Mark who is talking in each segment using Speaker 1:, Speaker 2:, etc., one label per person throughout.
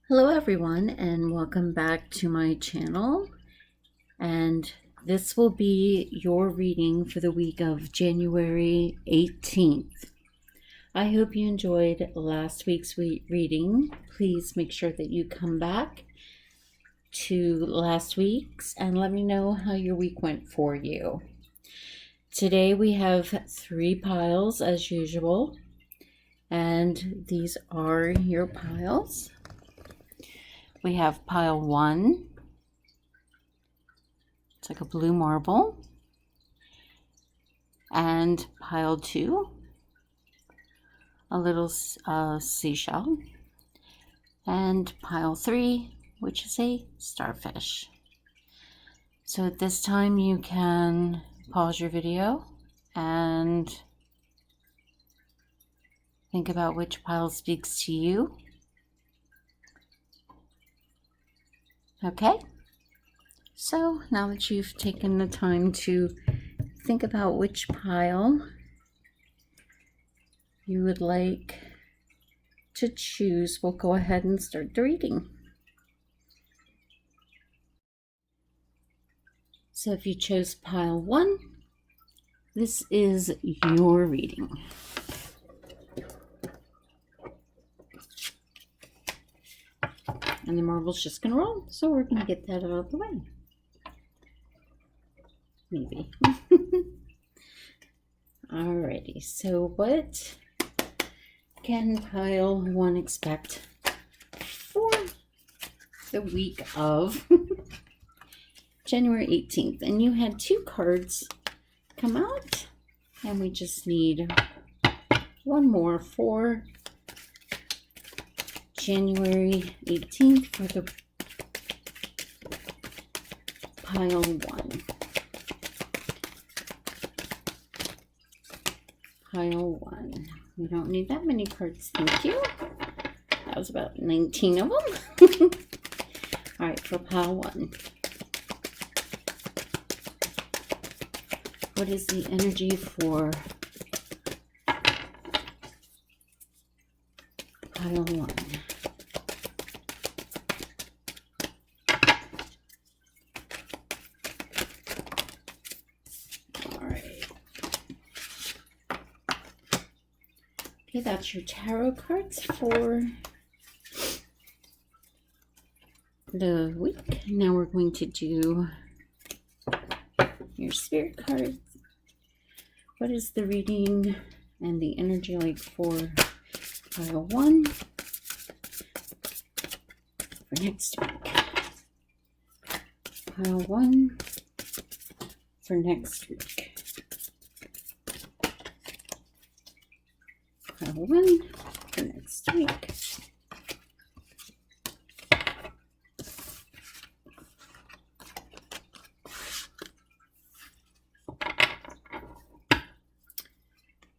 Speaker 1: Hello everyone and welcome back to my channel, and this will be your reading for the week of January 18th. I hope you enjoyed last week's reading. Please make sure that you come back to last week's and let me know how your week went for you. Today we have 3 piles as usual, and these are your piles. We have pile 1, it's like a blue marble, and pile 2, a little seashell, and pile 3, which is a starfish. So at this time you can pause your video and think about which pile speaks to you. Okay, so now that you've taken the time to think about which pile you would like to choose, we'll go ahead and start the reading. So if you chose pile 1, this is your reading. And the marble's just going to roll, so we're going to get that out of the way. Maybe. Alrighty, so what can pile 1 expect for the week of January 18th? And you had 2 cards come out, and we just need one more for January 18th for the pile 1. Pile 1. We don't need that many cards, thank you. That was about 19 of them. All right, for pile 1. What is the energy for pile 1? Okay, that's your tarot cards for the week. Now we're going to do your spirit cards. What is the reading and the energy like for pile 1 for next week? Pile 1 for next week. Pile 1 for next week.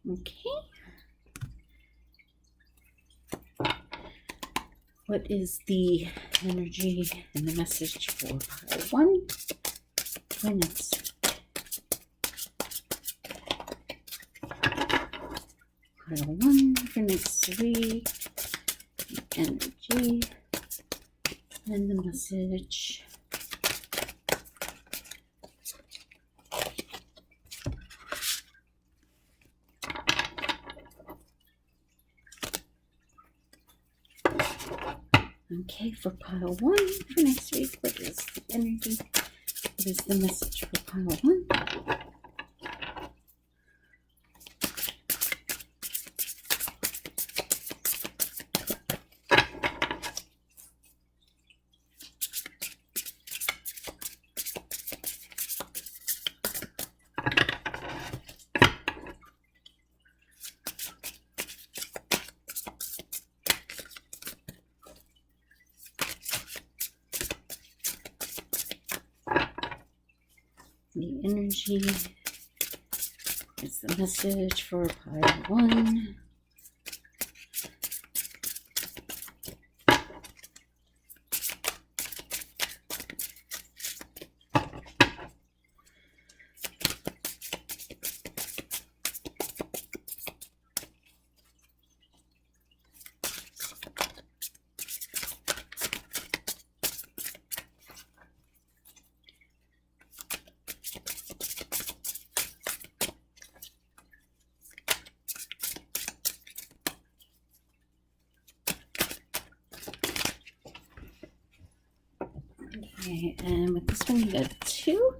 Speaker 1: Okay. What is the energy and the message for pile 1 for next week? Pile 1 for next week, the energy and the message. Okay, for pile 1 for next week, what is the energy? What is the message for pile 1? The energy is the message for pile 1. Okay, and with this one, you got 2.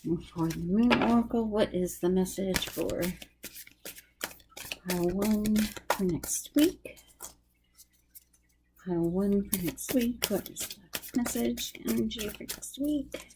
Speaker 1: And for the Moon Oracle, what is the message for pile 1 for next week? Pile 1 for next week. What is the message, energy for next week?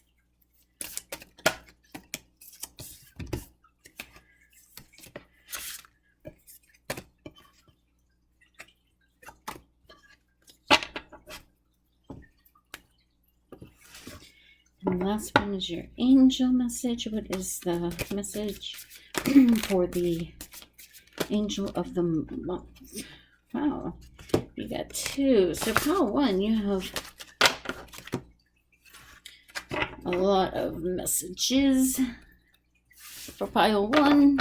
Speaker 1: And the last one is your angel message. What is the message for the angel of the month? Wow, you got 2. So pile 1, you have a lot of messages. For pile 1,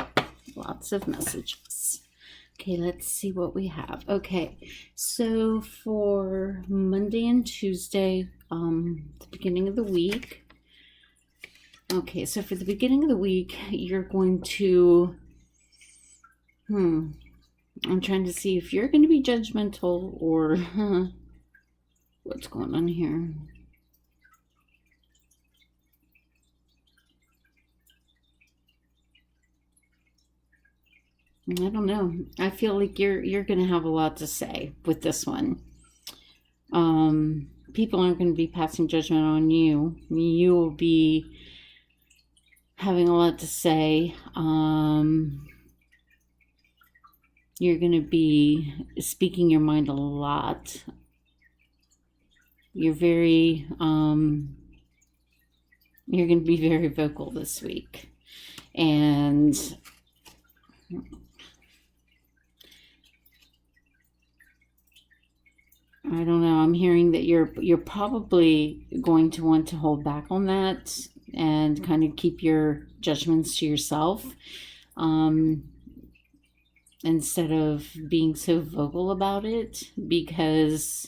Speaker 1: lots of messages. Okay, let's see what we have. Okay, so for Monday and Tuesday, the beginning of the week. Okay, so for the beginning of the week, you're going to, I'm trying to see if you're going to be judgmental or what's going on here. I don't know. I feel like you're going to have a lot to say with this one. People aren't going to be passing judgment on you. You will be having a lot to say. You're going to be speaking your mind a lot. You're very, you're going to be very vocal this week. And I don't know. I'm hearing that you're probably going to want to hold back on that and kind of keep your judgments to yourself, instead of being so vocal about it, because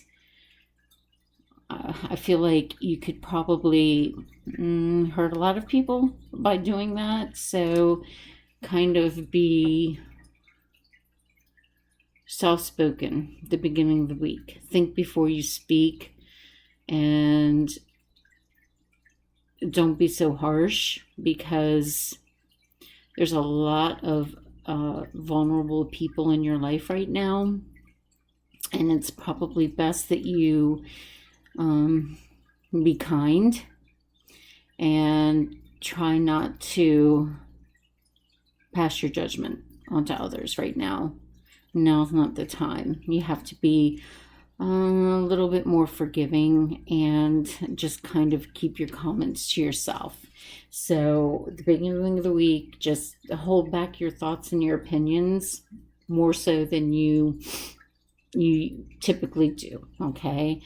Speaker 1: I feel like you could probably hurt a lot of people by doing that. So kind of be soft-spoken at the beginning of the week. Think before you speak, and don't be so harsh, because there's a lot of vulnerable people in your life right now, and it's probably best that you be kind and try not to pass your judgment onto others right now. Now's not the time. You have to be a little bit more forgiving and just kind of keep your comments to yourself. So at the beginning of the week, just hold back your thoughts and your opinions more so than you typically do. Okay.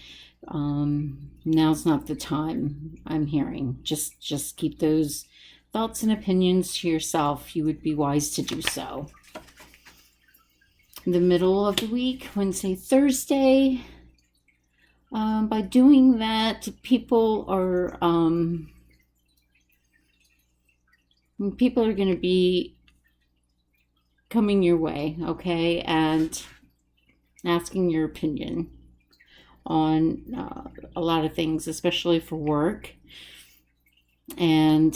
Speaker 1: Now's not the time, I'm hearing. Just keep those thoughts and opinions to yourself. You would be wise to do so. The middle of the week, Wednesday, Thursday, by doing that, people are going to be coming your way, okay, and asking your opinion on a lot of things, especially for work. And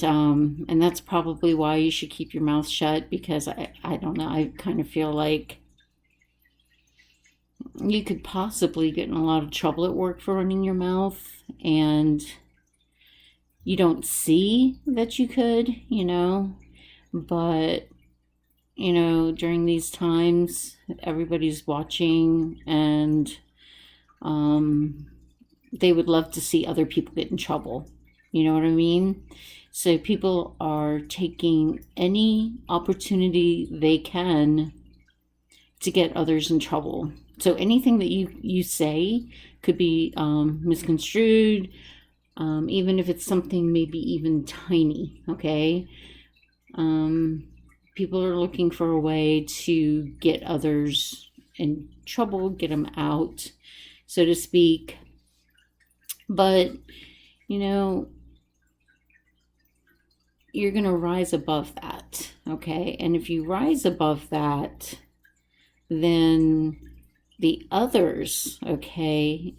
Speaker 1: that's probably why you should keep your mouth shut, because I don't know, I kind of feel like you could possibly get in a lot of trouble at work for running your mouth, and you don't see that you could, but, during these times, everybody's watching, and they would love to see other people get in trouble. You know what I mean? So people are taking any opportunity they can to get others in trouble. So anything that you say could be misconstrued, even if it's something maybe even tiny, okay? People are looking for a way to get others in trouble, get them out, so to speak. But, you're going to rise above that, okay? And if you rise above that, then the others, okay,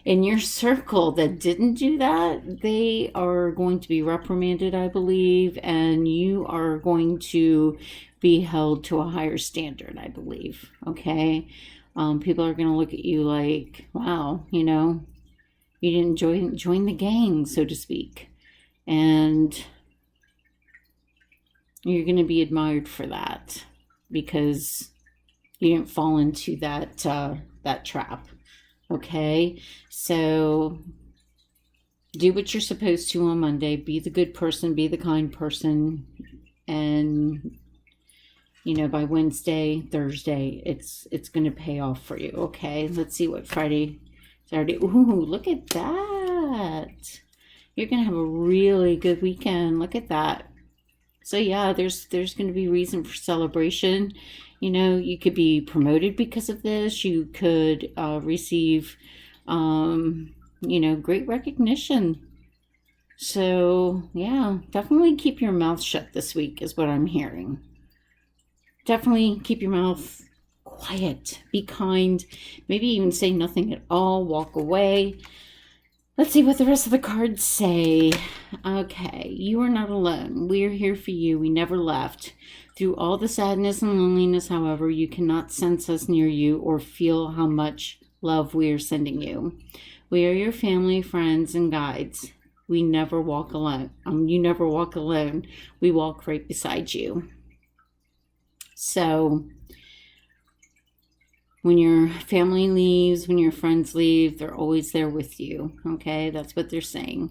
Speaker 1: in your circle that didn't do that, they are going to be reprimanded, I believe, and you are going to be held to a higher standard, I believe, okay? People are going to look at you like, wow, you know, you didn't join the gang, so to speak. And you're going to be admired for that because you didn't fall into that trap. Okay, so do what you're supposed to on Monday. Be the good person, be the kind person, and you know, by Wednesday, Thursday, it's going to pay off for you. Okay, let's see what Friday, Saturday. Ooh, look at that! You're going to have a really good weekend. Look at that. So yeah, there's going to be reason for celebration. You know, you could be promoted because of this. You could receive, you know, great recognition. So yeah, definitely keep your mouth shut this week is what I'm hearing. Definitely keep your mouth quiet. Be kind. Maybe even say nothing at all. Walk away. Let's see what the rest of the cards say. Okay, you are not alone. We are here for you. We never left. Through all the sadness and loneliness, however, you cannot sense us near you or feel how much love we are sending you. We are your family, friends, and guides. We never walk alone. You never walk alone. We walk right beside you. So when your family leaves, when your friends leave, they're always there with you. Okay, that's what they're saying.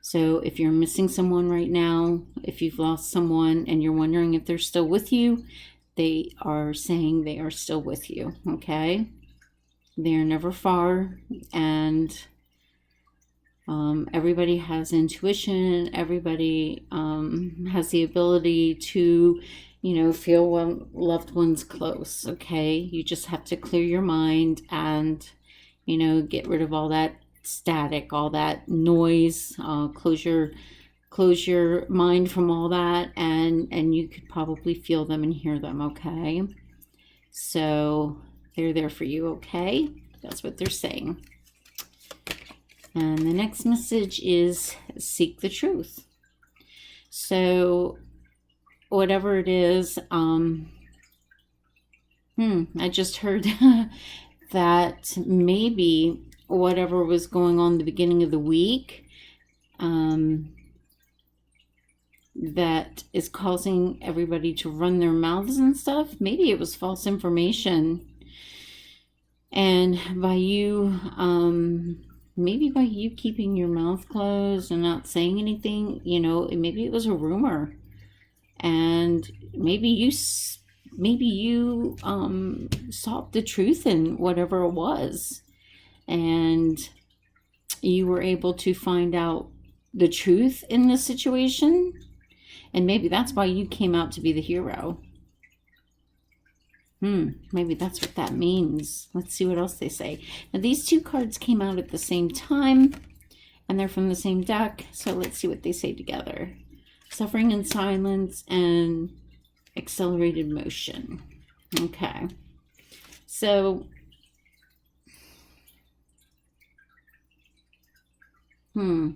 Speaker 1: So if you're missing someone right now, if you've lost someone and you're wondering if they're still with you, they are saying they are still with you. Okay, they are never far, and everybody has intuition. Everybody has the ability to, you know, feel loved ones close, okay? You just have to clear your mind and, you know, get rid of all that static, all that noise, close your mind from all that, and you could probably feel them and hear them, okay? So they're there for you, okay? That's what they're saying. And the next message is seek the truth. So whatever it is, I just heard that maybe whatever was going on the beginning of the week, that is causing everybody to run their mouths and stuff, maybe it was false information. And by you, maybe by you keeping your mouth closed and not saying anything, you know, maybe it was a rumor. And maybe you sought the truth in whatever it was, and you were able to find out the truth in this situation, and maybe that's why you came out to be the hero. Maybe that's what that means. Let's see what else they say. Now these two cards came out at the same time, and they're from the same deck, so let's see what they say together. Suffering in silence and accelerated motion. Okay. So, I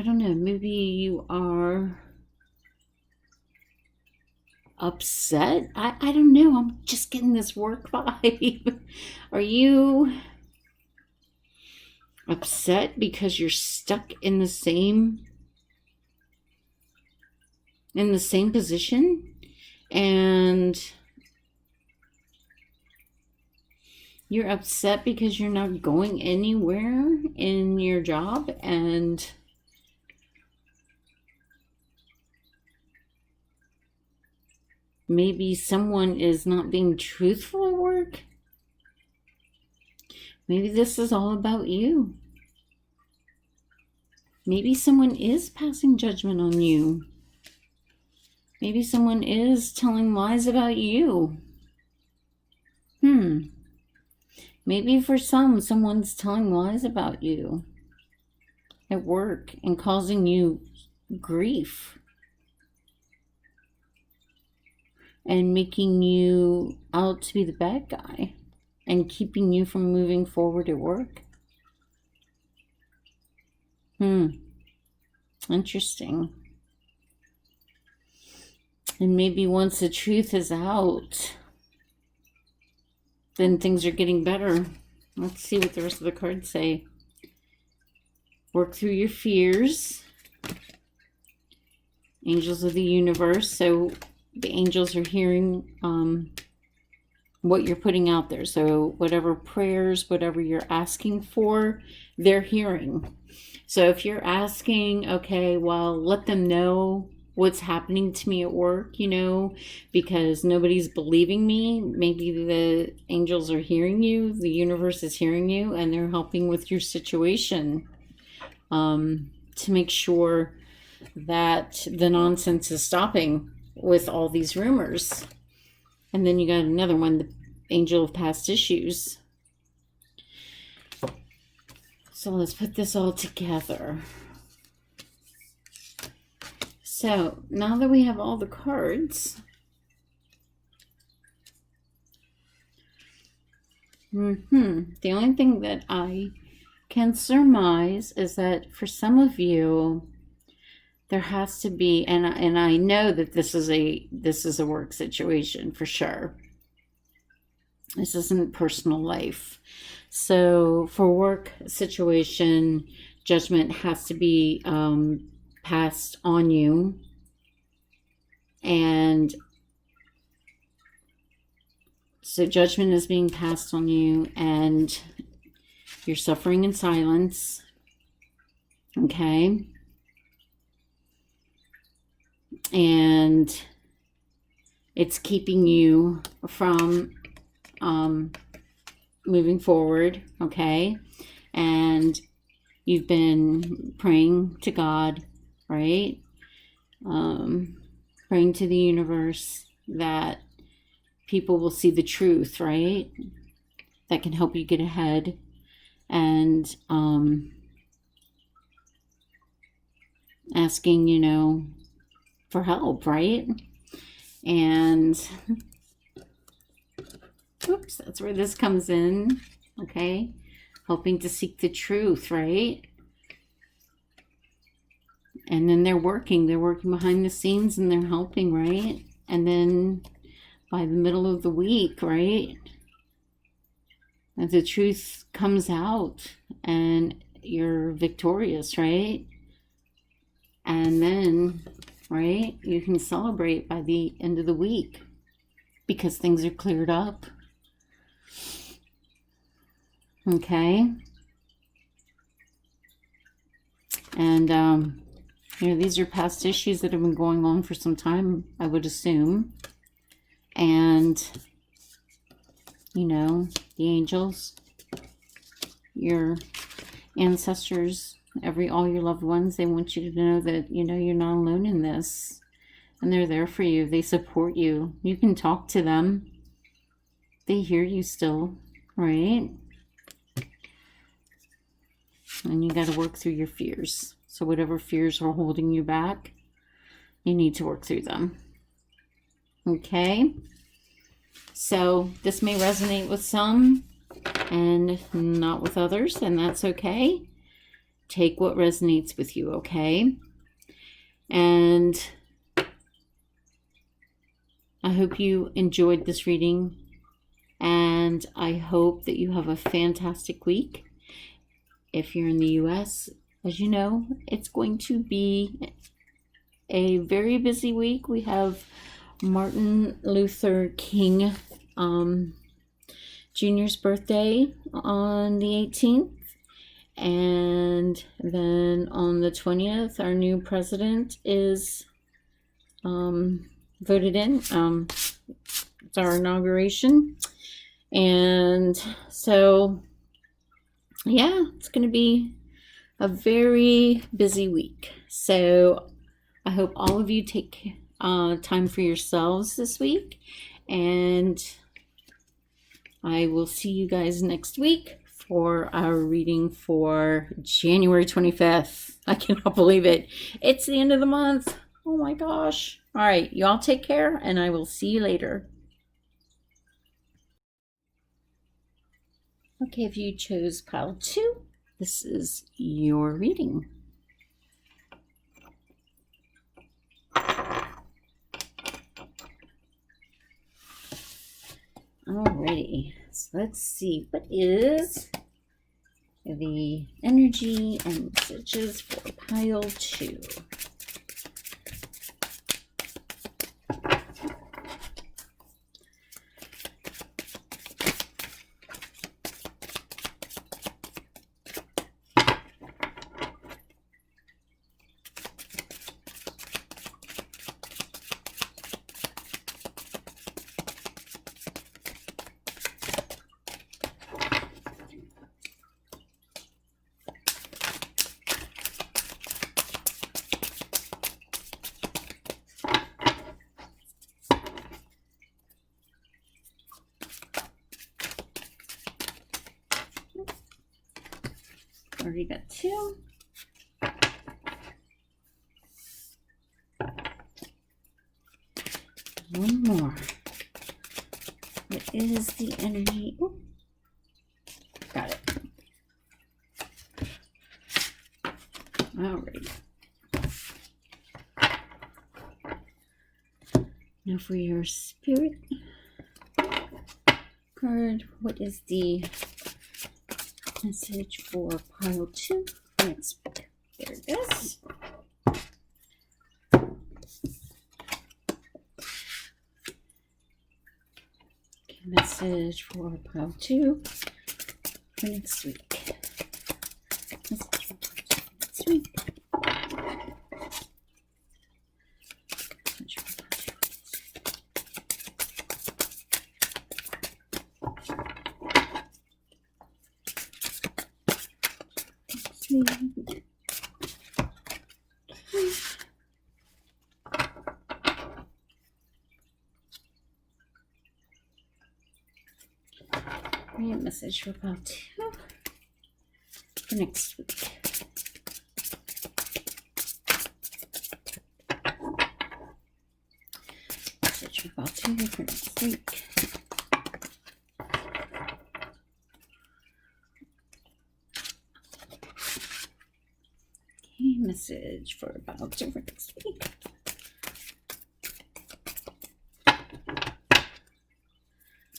Speaker 1: don't know, maybe you are upset. I don't know. I'm just getting this work vibe. Are you upset because you're stuck in the same position, and you're upset because you're not going anywhere in your job, and maybe someone is not being truthful at work? Maybe this is all about you. Maybe someone is passing judgment on you. Maybe someone is telling lies about you. Maybe for some, someone's telling lies about you at work and causing you grief and making you out to be the bad guy and keeping you from moving forward at work. Interesting. And maybe once the truth is out, then things are getting better. Let's see what the rest of the cards say. Work through your fears. Angels of the universe. So the angels are hearing what you're putting out there. So whatever prayers, whatever you're asking for, they're hearing. So if you're asking, okay, well, let them know what's happening to me at work, because nobody's believing me. Maybe the angels are hearing you, the universe is hearing you, and they're helping with your situation to make sure that the nonsense is stopping with all these rumors. And then you got another one, the angel of past issues. So let's put this all together. So now that we have all the cards, the only thing that I can surmise is that for some of you, there has to be, and I know that this is a work situation for sure. This isn't personal life. So for work situation, judgment has to be passed on you, and so judgment is being passed on you, and you're suffering in silence. Okay. And it's keeping you from moving forward, okay? And you've been praying to God, right? Praying to the universe that people will see the truth, right? That can help you get ahead. And asking, for help, right? And oops, that's where this comes in, okay? Helping to seek the truth, right? And then they're working behind the scenes, and they're helping, right? And then by the middle of the week, right, the truth comes out and you're victorious, right? And then, right, you can celebrate by the end of the week because things are cleared up. Okay. And, these are past issues that have been going on for some time, I would assume. And, the angels, your ancestors, all your loved ones, they want you to know that, you're not alone in this. And they're there for you. They support you. You can talk to them. They hear you still, right? And you got to work through your fears. So whatever fears are holding you back, you need to work through them. Okay? So this may resonate with some and not with others, and that's okay. Take what resonates with you, okay? And I hope you enjoyed this reading, and I hope that you have a fantastic week. If you're in the US, as you know, it's going to be a very busy week. We have Martin Luther King Jr.'s birthday on the 18th. And then on the 20th, our new president is voted in. It's our inauguration. And so, yeah, it's going to be a very busy week. So I hope all of you take time for yourselves this week. And I will see you guys next week for our reading for January 25th. I cannot believe it. It's the end of the month. Oh my gosh. All right, y'all take care, and I will see you later. Okay, if you chose pile 2, this is your reading. Alrighty, so let's see, what is the energy and messages for pile 2? Already got 2. One more. What is the energy? Oh, got it. Alright. Now for your spirit card, what is the message for pile 2 next week? There it is. Okay, message for pile 2 for next week. Message for pile 2 for next week. Message for pile 2 for next week. And message for pile 2 for next week. Message for pile 2 for next week. Okay, message for pile 2 for next week.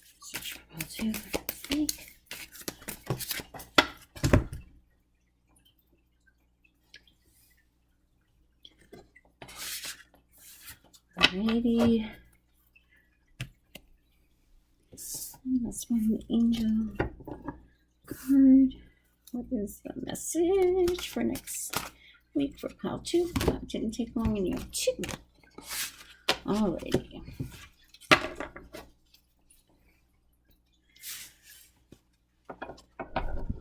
Speaker 1: Message for pile 2 for next week. Alrighty. And that's one angel card. What is the message for next week for pile 2? That didn't take long, and you have 2. Alrighty.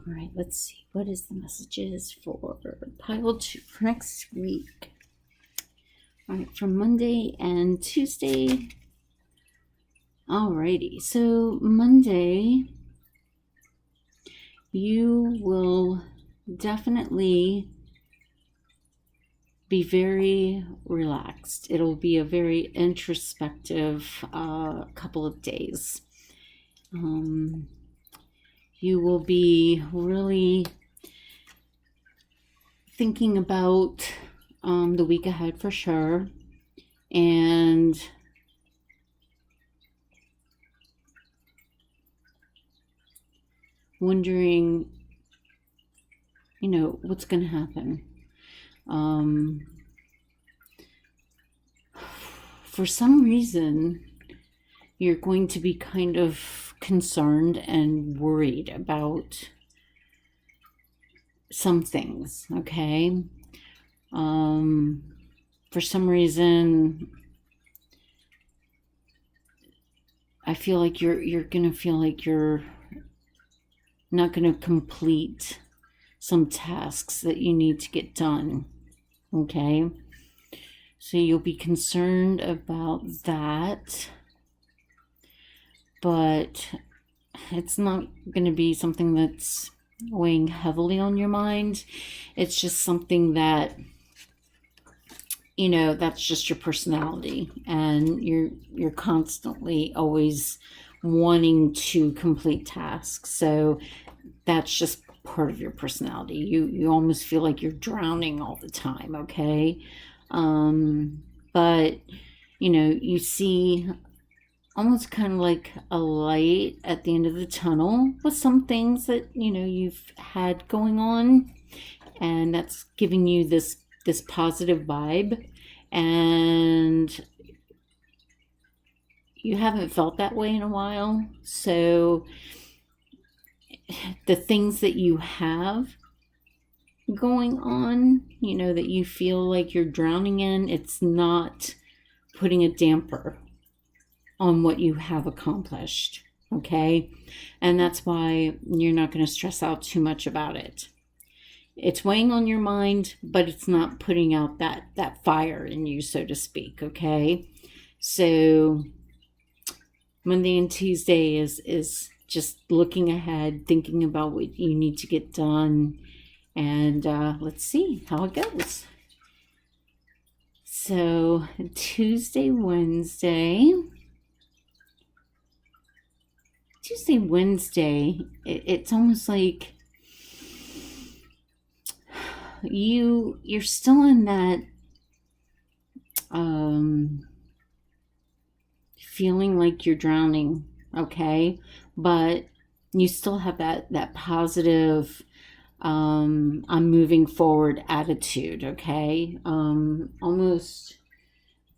Speaker 1: Alright, let's see. What is the messages for pile 2 for next week? Alright, from Monday and Tuesday. Alrighty, so Monday, you will definitely be very relaxed. It'll be a very introspective couple of days. You will be really thinking about the week ahead for sure, and wondering, what's going to happen. For some reason, you're going to be kind of concerned and worried about some things, okay? For some reason, I feel like you're gonna feel like you're not gonna complete some tasks that you need to get done, okay? So you'll be concerned about that, but it's not going to be something that's weighing heavily on your mind. It's just something that, that's just your personality, and you're constantly always wanting to complete tasks. So that's just part of your personality. You almost feel like you're drowning all the time, okay? But you see almost kind of like a light at the end of the tunnel with some things that you've had going on, and that's giving you this positive vibe. And you haven't felt that way in a while. So the things that you have going on, that you feel like you're drowning in, it's not putting a damper on what you have accomplished, okay? And that's why you're not going to stress out too much about it. It's weighing on your mind, but it's not putting out that fire in you, so to speak, okay? So Monday and Tuesday is just looking ahead, thinking about what you need to get done, and let's see how it goes. So Tuesday, Wednesday, it's almost like you're still in that feeling like you're drowning, okay? But you still have that positive I'm moving forward attitude, okay? Almost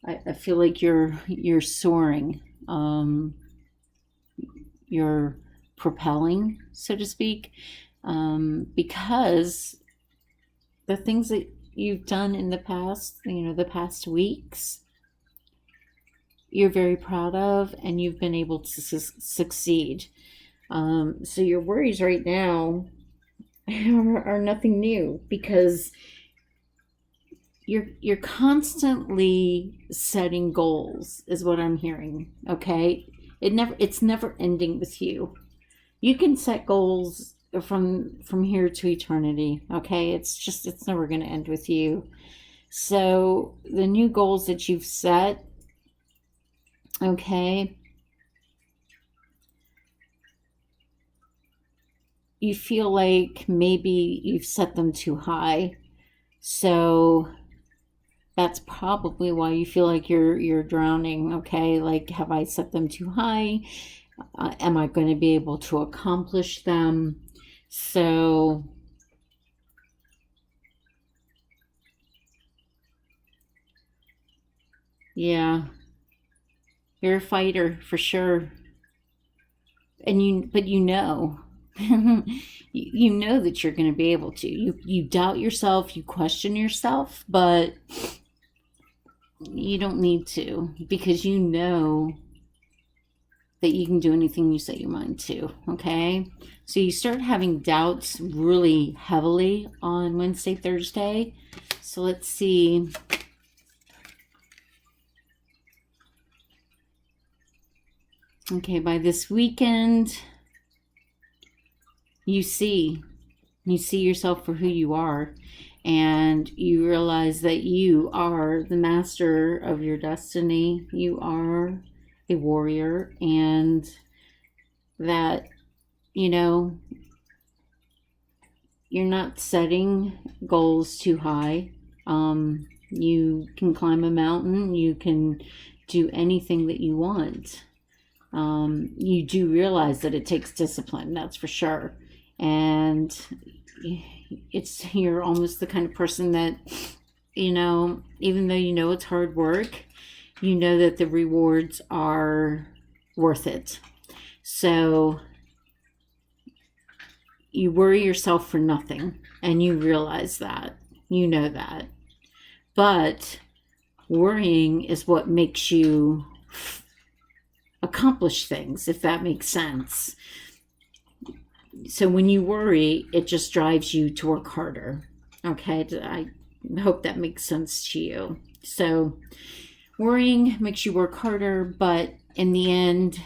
Speaker 1: I feel like you're soaring. You're propelling, so to speak, because the things that you've done in the past, the past weeks, you're very proud of, and you've been able to succeed. So your worries right now are nothing new, because you're constantly setting goals, is what I'm hearing, okay? It's never ending with you. You can set goals from here to eternity, okay? It's never going to end with you. So the new goals that you've set, okay, you feel like maybe you've set them too high. So that's probably why you feel like you're drowning, okay? Like, have I set them too high? Am I going to be able to accomplish them? So yeah, you're a fighter for sure. But you know that you're going to be able to. You doubt yourself, you question yourself, but you don't need to, because you know that you can do anything you set your mind to, okay? So you start having doubts really heavily on Wednesday, Thursday. So let's see. Okay, by this weekend, you see yourself for who you are, and you realize that you are the master of your destiny. You are a warrior, and that you're not setting goals too high. You can climb a mountain, you can do anything that you want. You do realize that it takes discipline, that's for sure. And you're almost the kind of person that, even though it's hard work, that the rewards are worth it. So you worry yourself for nothing, and you realize that, that. But worrying is what makes you accomplish things, if that makes sense. So when you worry, it just drives you to work harder. Okay, I hope that makes sense to you. So worrying makes you work harder, but in the end,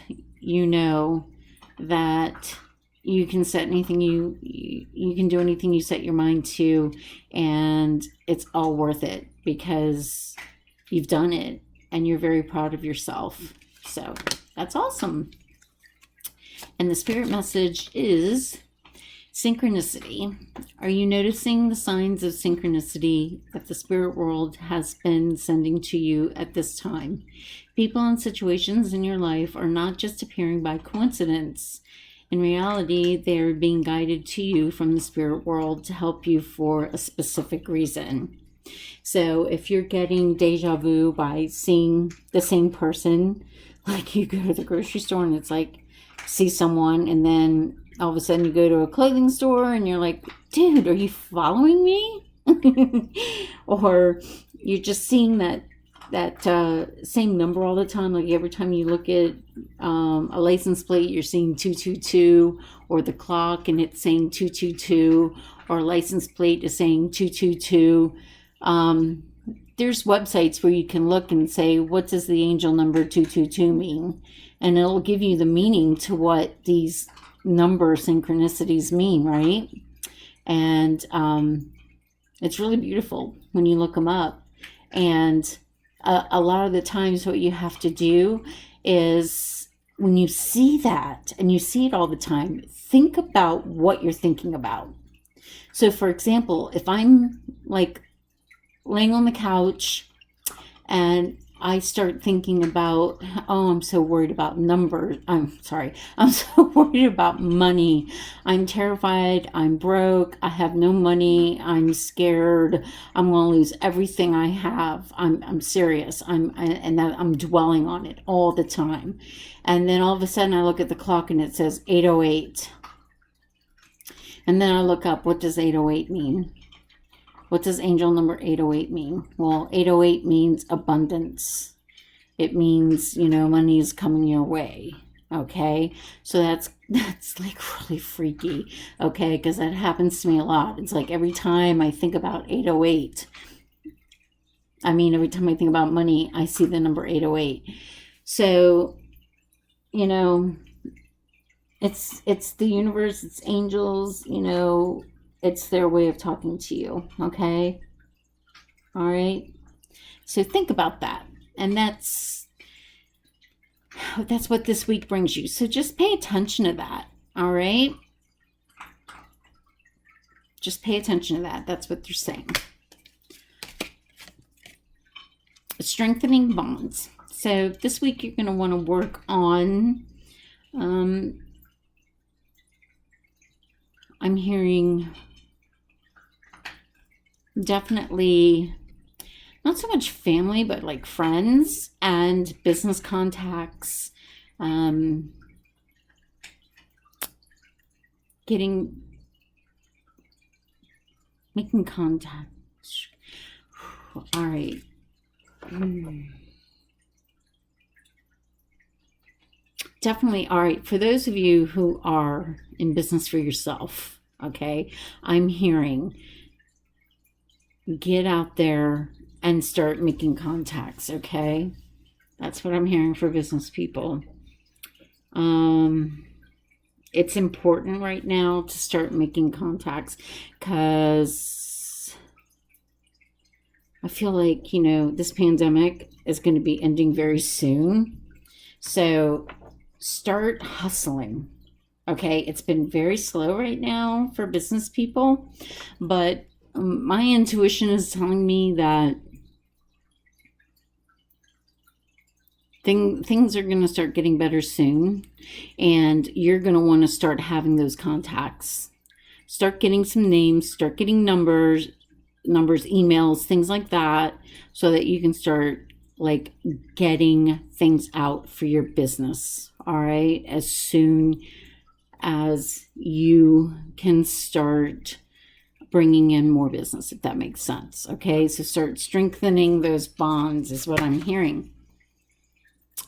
Speaker 1: that you can set anything you can do anything you set your mind to, and it's all worth it because you've done it and you're very proud of yourself. So that's awesome. And the spirit message is synchronicity. Are you noticing the signs of synchronicity that the spirit world has been sending to you at this time? People and situations in your life are not just appearing by coincidence. In reality, they're being guided to you from the spirit world to help you for a specific reason. So if you're getting deja vu by seeing the same person, like you go to the grocery store and it's like, see someone, and then all of a sudden you go to a clothing store and you're like, dude, are you following me? Or you're just seeing that same number all the time. Like every time you look at a license plate, you're seeing 222, or the clock and it's saying 222, or a license plate is saying 222. There's websites where you can look and say, what does the angel number 222 mean? And it'll give you the meaning to what these number synchronicities mean, right? And it's really beautiful when you look them up. And a lot of the times what you have to do is, when you see that, and you see it all the time, think about what you're thinking about. So for example, if I'm like laying on the couch and I start thinking about, oh, I'm so worried about numbers. I'm so worried about money. I'm terrified. I'm broke. I have no money. I'm scared. I'm going to lose everything I have. I'm serious. I'm dwelling on it all the time. And then all of a sudden I look at the clock and it says 8:08. And then I look up, what does 8:08 mean? What does angel number 808 mean? Well, 808 means abundance. It means, money is coming your way. Okay. So that's like really freaky. Okay. Because that happens to me a lot. It's like every time I think about 808, every time I think about money, I see the number 808. So, it's the universe, it's angels, it's their way of talking to you, okay? All right? So think about that. And that's what this week brings you. So just pay attention to that, all right? Just pay attention to that. That's what they're saying. Strengthening bonds. So this week you're going to want to work on, I'm hearing definitely not so much family, but like friends and business contacts, making contact. All right. Definitely. All right. For those of you who are in business for yourself, okay, I'm hearing get out there and start making contacts, okay? That's what I'm hearing for business people. It's important right now to start making contacts because I feel like, this pandemic is going to be ending very soon. So start hustling. Okay, it's been very slow right now for business people, but my intuition is telling me that things are going to start getting better soon, and you're going to want to start having those contacts. Start getting some names, start getting numbers, emails, things like that, so that you can start like getting things out for your business, all right, as soon as you can start bringing in more business, if that makes sense. Okay, so start strengthening those bonds is what I'm hearing.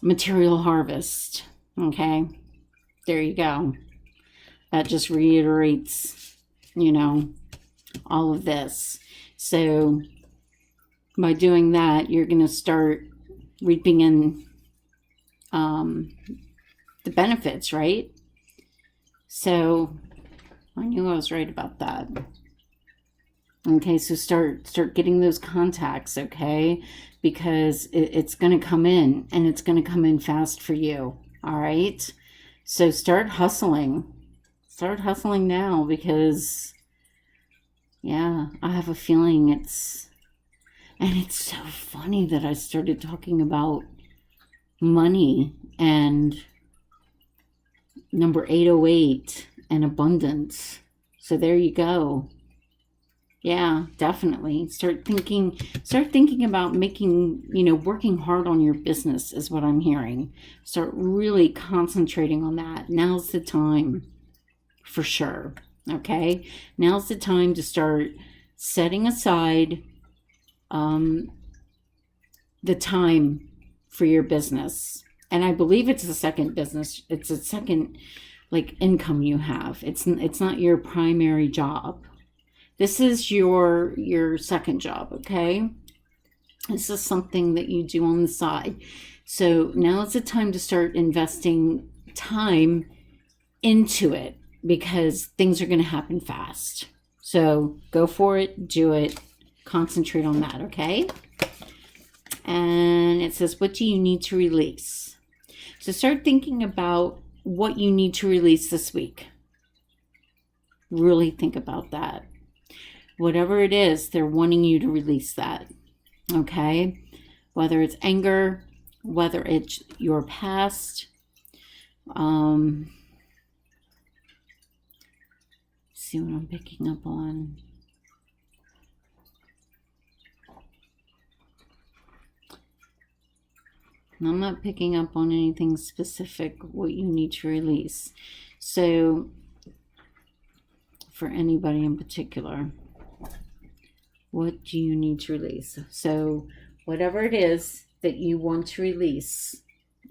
Speaker 1: Material harvest. Okay, there you go. That just reiterates, all of this. So by doing that, you're going to start reaping in the benefits, right? So I knew I was right about that. Okay, so start getting those contacts, okay? Because it's going to come in, and it's going to come in fast for you. All right? So start hustling. Start hustling now, because yeah, I have a feeling it's so funny that I started talking about money and number 808 and abundance. So there you go. Yeah, definitely. Start thinking about making, working hard on your business is what I'm hearing. Start really concentrating on that. Now's the time, for sure. Okay? Now's the time to start setting aside the time for your business. And I believe it's a second business. It's a second income you have. It's not your primary job. This is your second job, okay? This is something that you do on the side. So now is the time to start investing time into it, because things are going to happen fast. So go for it, do it, concentrate on that, okay? And it says, what do you need to release? So start thinking about what you need to release this week. Really think about that. Whatever it is, they're wanting you to release that, okay? Whether it's anger, whether it's your past. See what I'm picking up on. I'm not picking up on anything specific what you need to release. So, for anybody in particular, what do you need to release? So, whatever it is that you want to release,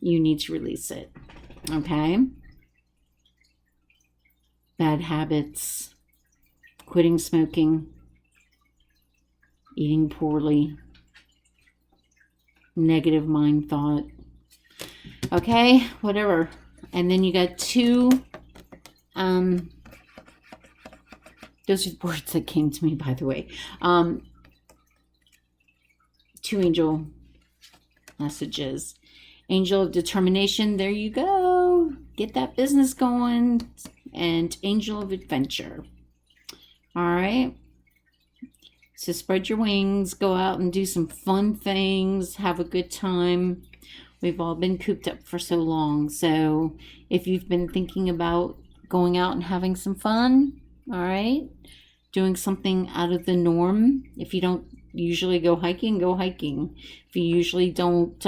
Speaker 1: you need to release it. Okay? Bad habits, quitting smoking, eating poorly, negative mind thought. Okay, whatever. And then you got two, those are the words that came to me, by the way. Two angel messages. Angel of determination, there you go. Get that business going. And angel of adventure. All right. So spread your wings, go out and do some fun things, have a good time. We've all been cooped up for so long. So if you've been thinking about going out and having some fun, all right, doing something out of the norm. If you don't usually go hiking, go hiking. If you usually don't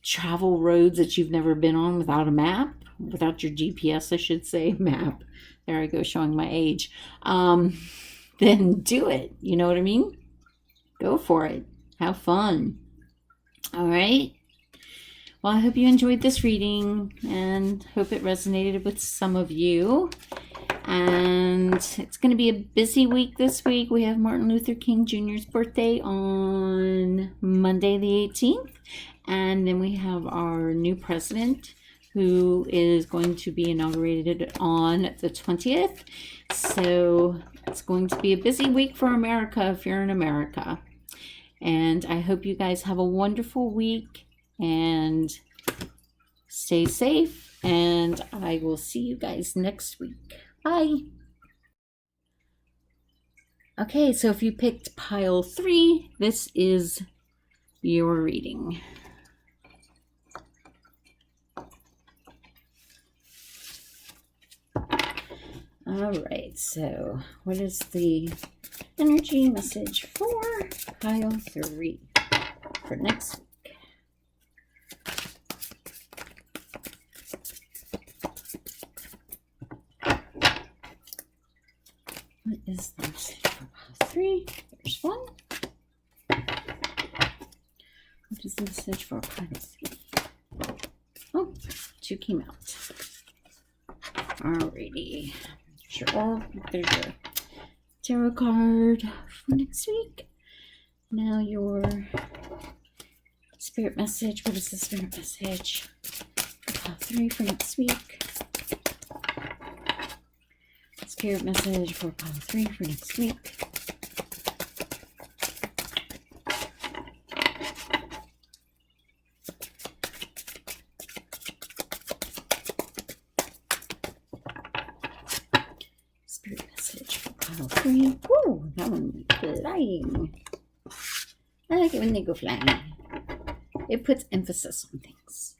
Speaker 1: travel roads that you've never been on without a map, without your GPS, I should say, map. There I go, showing my age. Then do it. You know what I mean? Go for it. Have fun. All right. Well, I hope you enjoyed this reading and hope it resonated with some of you. And it's going to be a busy week this week. We have Martin Luther King Jr.'s birthday on Monday the 18th. And then we have our new president, who is going to be inaugurated on the 20th. So it's going to be a busy week for America if you're in America. And I hope you guys have a wonderful week and stay safe. And I will see you guys next week. Bye. Okay, so if you picked pile 3, this is your reading. All right, so what is the energy message for pile 3 for next week? What is the message for pile 3? There's one. What is the message for pile 3? Oh, 2 came out. Alrighty. Sure. There's your tarot card for next week. Now your spirit message. What is the spirit message for pile 3 for next week? spirit message for pile 3 for next week? Spirit message for pile 3. Woo! That one went flying. I like it when they go flying. It puts emphasis on things.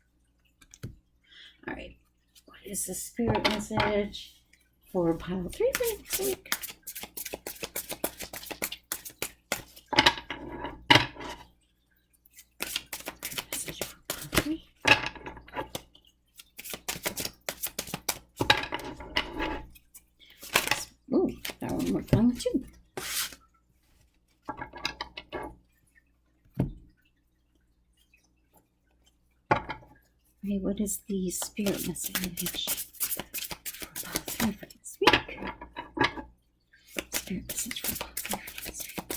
Speaker 1: Alright. What is the spirit message for pile 3 for next week? Message for pile 3. Ooh, that one went flying too. Okay, what is the spirit message for pile 3 for next week? Spirit message for pile 3 for next week.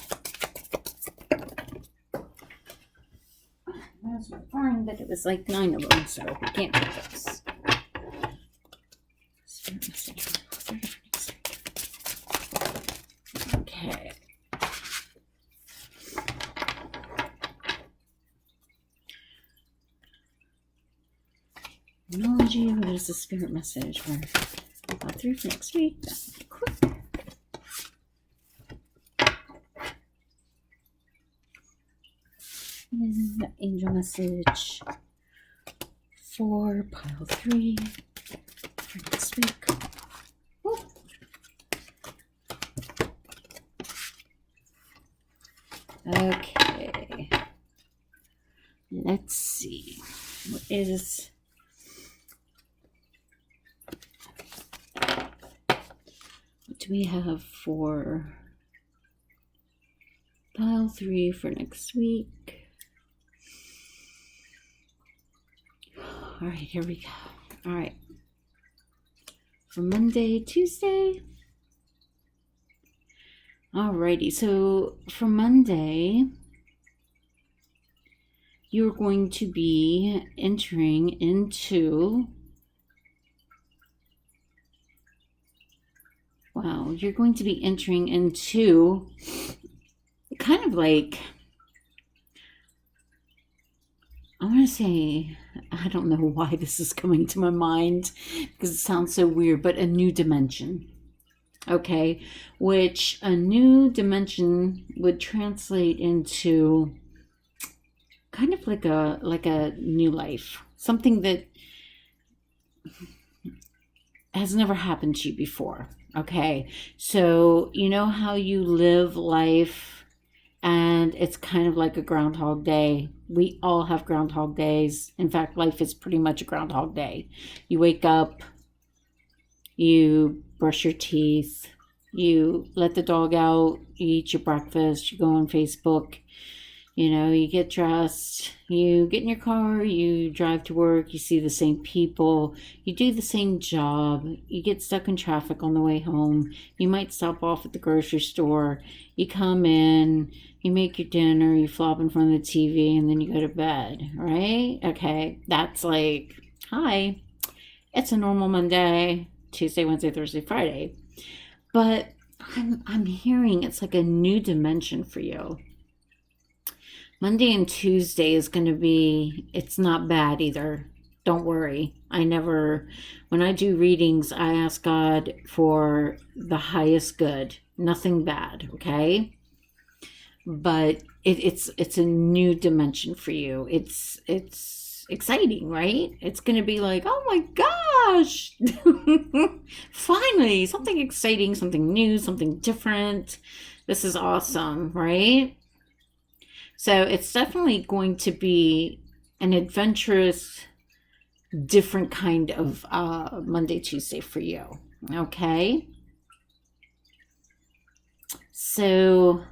Speaker 1: Those were fine, but it was like 9 of them, so we can't do those. Spirit message for pile 3 for next week. Okay. Technology, what is the spirit message for pile 3 for next week? That's quick. And the angel message for pile 3 for next week. Woo. Okay. Let's see. What is... What do we have for pile 3 for next week? All right, here we go. All right. For Monday, Tuesday. Alrighty, so for Monday, you're going to be entering into... Wow, you're going to be entering into kind of like, I want to say, I don't know why this is coming to my mind because it sounds so weird, but a new dimension. Okay, which a new dimension would translate into kind of like a new life, something that has never happened to you before. Okay, so you know how you live life and it's kind of like a Groundhog Day. We all have Groundhog Days. In fact, life is pretty much a Groundhog Day. You wake up, you brush your teeth, you let the dog out, you eat your breakfast, you go on Facebook, you know, you get dressed, you get in your car, you drive to work, you see the same people, you do the same job, you get stuck in traffic on the way home, you might stop off at the grocery store, you come in, you make your dinner, you flop in front of the TV, and then you go to bed, right? Okay, that's like, hi, it's a normal Monday, Tuesday, Wednesday, Thursday, Friday. But I'm hearing it's like a new dimension for you. Monday and Tuesday is going to be, it's not bad either. Don't worry. When I do readings, I ask God for the highest good, nothing bad, okay? But it's a new dimension for you. It's exciting, right? It's going to be like, oh my gosh, finally, something exciting, something new, something different. This is awesome, right? So it's definitely going to be an adventurous, different kind of Monday, Tuesday for you. Okay. So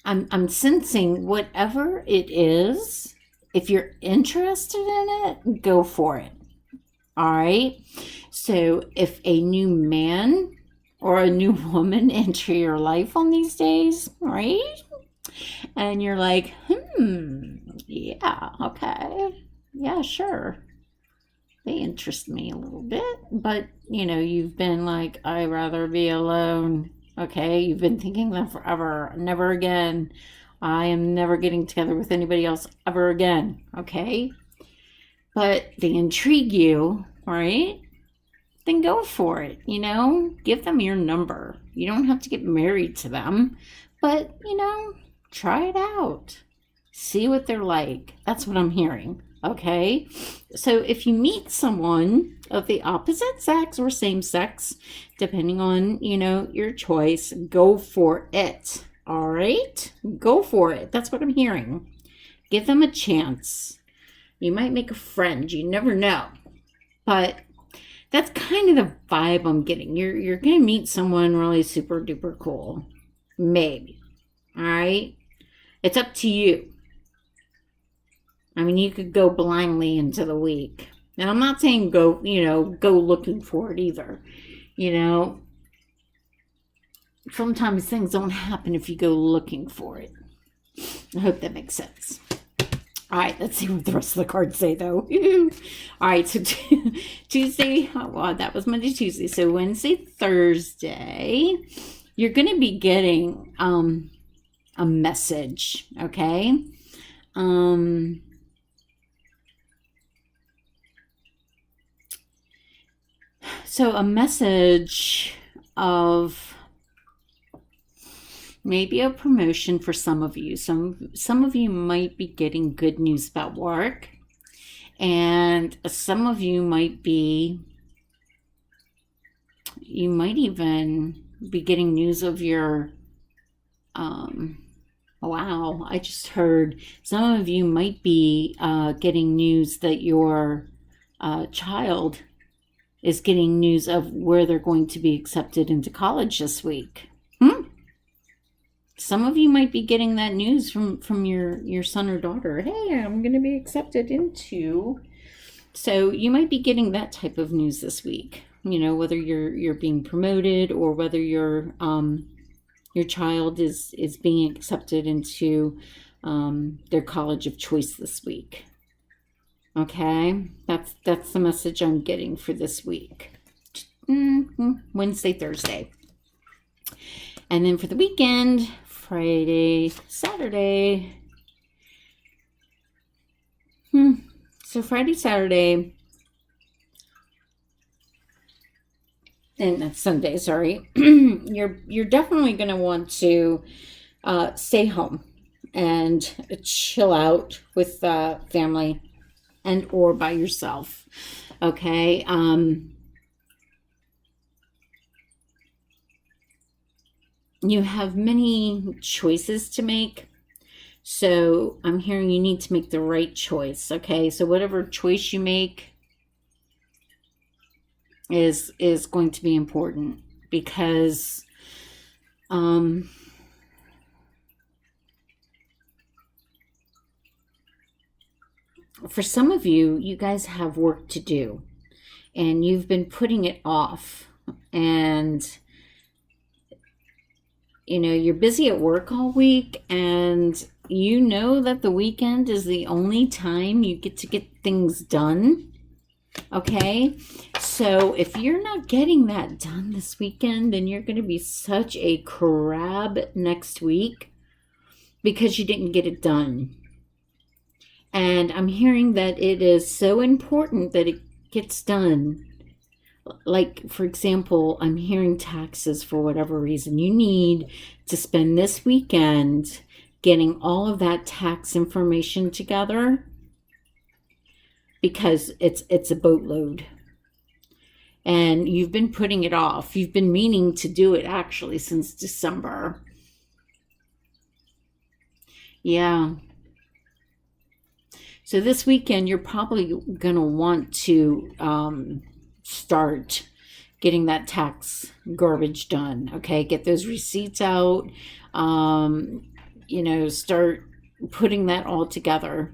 Speaker 1: I'm sensing whatever it is, if you're interested in it, go for it. All right. So if a new man or a new woman enter your life on these days, right? And you're like, yeah, okay. Yeah, sure. they interest me a little bit, but you've been like, I'd rather be alone. Okay, you've been thinking that forever. Never again. I am never getting together with anybody else ever again. Okay, but they intrigue you, right? Then go for it. Give them your number. You don't have to get married to them, but try it out. See what they're like. That's what I'm hearing. Okay, so if you meet someone of the opposite sex or same sex, depending on your choice, go for it. All right, go for it. That's what I'm hearing. Give them a chance. You might make a friend. You never know. But that's kind of the vibe I'm getting. You're gonna meet someone really super duper cool. Maybe. All right, it's up to you. I mean, you could go blindly into the week. Now, I'm not saying go looking for it either. Sometimes things don't happen if you go looking for it. I hope that makes sense. All right, let's see what the rest of the cards say, though. All right, so Tuesday, well, that was Monday, Tuesday. So Wednesday, Thursday, you're going to be getting a message, okay? So a message of maybe a promotion for some of you. Some of you might be getting good news about work, and some of you might even be getting news of your wow, I just heard some of you might be getting news that your child is getting news of where they're going to be accepted into college this week. Some of you might be getting that news from your son or daughter. Hey, I'm going to be accepted into. So you might be getting that type of news this week. Whether you're being promoted or whether your child is being accepted into their college of choice this week. Okay, that's the message I'm getting for this week. Wednesday, Thursday. And then for the weekend, Friday, Saturday. So Friday, Saturday, and that's Sunday, sorry. You're definitely going to want to stay home and chill out with family and or by yourself. Okay. You have many choices to make. So I'm hearing you need to make the right choice. Okay. So whatever choice you make is going to be important, because for some of you, you guys have work to do and you've been putting it off, and you're busy at work all week, and that the weekend is the only time you get to get things done. Okay, so if you're not getting that done this weekend, then you're going to be such a crab next week because you didn't get it done. And I'm hearing that it is so important that it gets done. Like, for example, I'm hearing taxes for whatever reason. You need to spend this weekend getting all of that tax information together, because it's a boatload. And you've been putting it off. You've been meaning to do it actually since December. Yeah. So this weekend, you're probably going to want to start getting that tax garbage done. Okay, get those receipts out. Start putting that all together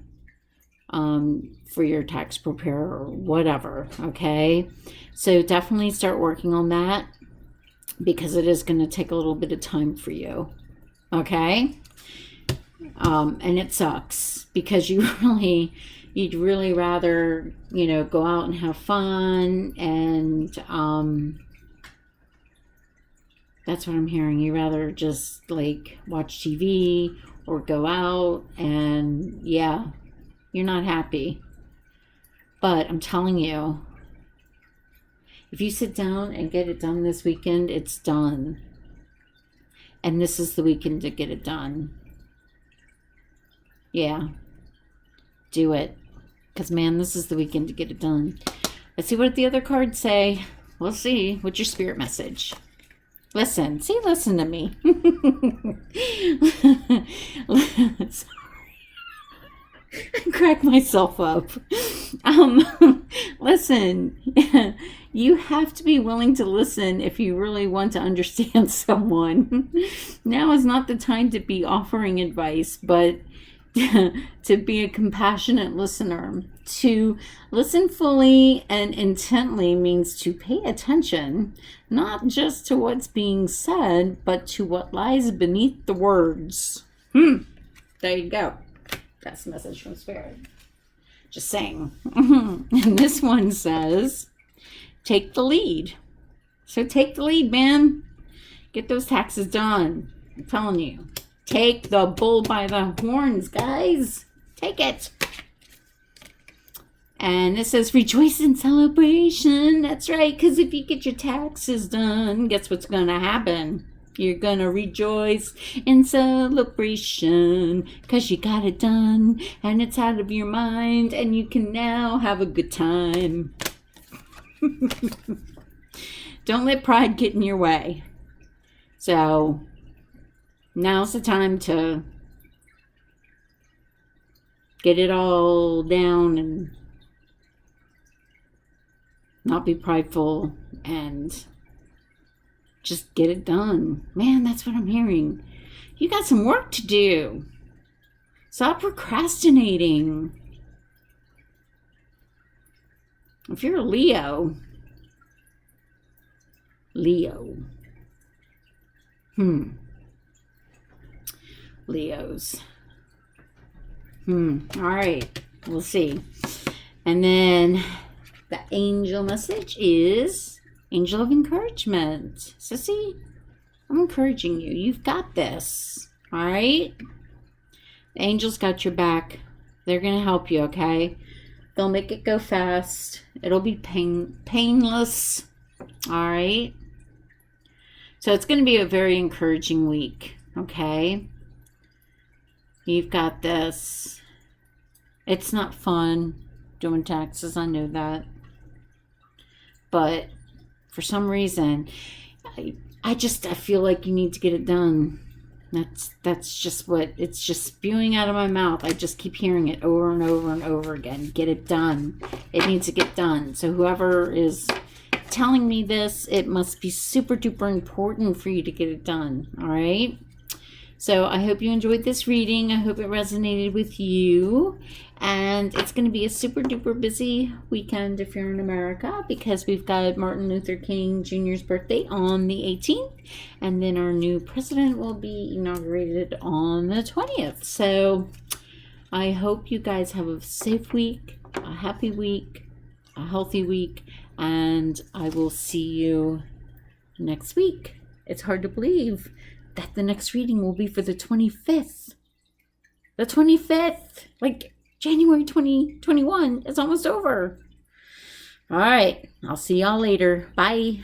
Speaker 1: for your tax preparer or whatever. Okay, so definitely start working on that, because it is going to take a little bit of time for you. Okay. And it sucks because you you'd really rather, go out and have fun, and that's what I'm hearing. You'd rather just like watch TV or go out, and yeah, you're not happy. But I'm telling you, if you sit down and get it done this weekend, it's done. And this is the weekend to get it done. Yeah. Do it. Because, man, this is the weekend to get it done. Let's see what the other cards say. We'll see. What's your spirit message? Listen. See, listen to me. Sorry. I crack myself up. Listen, you have to be willing to listen if you really want to understand someone. Now is not the time to be offering advice, but to be a compassionate listener. To listen fully and intently means to pay attention, not just to what's being said, but to what lies beneath the words. There you go. That's a message from Spirit. Just saying. And this one says, take the lead. So take the lead, man. Get those taxes done. I'm telling you. Take the bull by the horns, guys. Take it. And it says, rejoice in celebration. That's right, because if you get your taxes done, guess what's going to happen? You're going to rejoice in celebration because you got it done and it's out of your mind and you can now have a good time. Don't let pride get in your way. So now's the time to get it all down and not be prideful and just get it done. Man, that's what I'm hearing. You got some work to do. Stop procrastinating. If you're a Leo. Leos. All right. We'll see. And then the angel message is angel of encouragement. Sissy, I'm encouraging you. You've got this. All right? The angels got your back. They're going to help you, okay? They'll make it go fast. It'll be painless. All right? So it's going to be a very encouraging week, okay? You've got this. It's not fun doing taxes. I know that. But for some reason, I feel like you need to get it done. That's just what, it's just spewing out of my mouth. I just keep hearing it over and over and over again. Get it done. It needs to get done. So whoever is telling me this, it must be super duper important for you to get it done. All right? So I hope you enjoyed this reading. I hope it resonated with you. And it's going to be a super duper busy weekend if you're in America, because we've got Martin Luther King Jr.'s birthday on the 18th. And then our new president will be inaugurated on the 20th. So I hope you guys have a safe week, a happy week, a healthy week. And I will see you next week. It's hard to believe that the next reading will be for the 25th. The 25th! Like, January 2021 is almost over. All right. I'll see y'all later. Bye.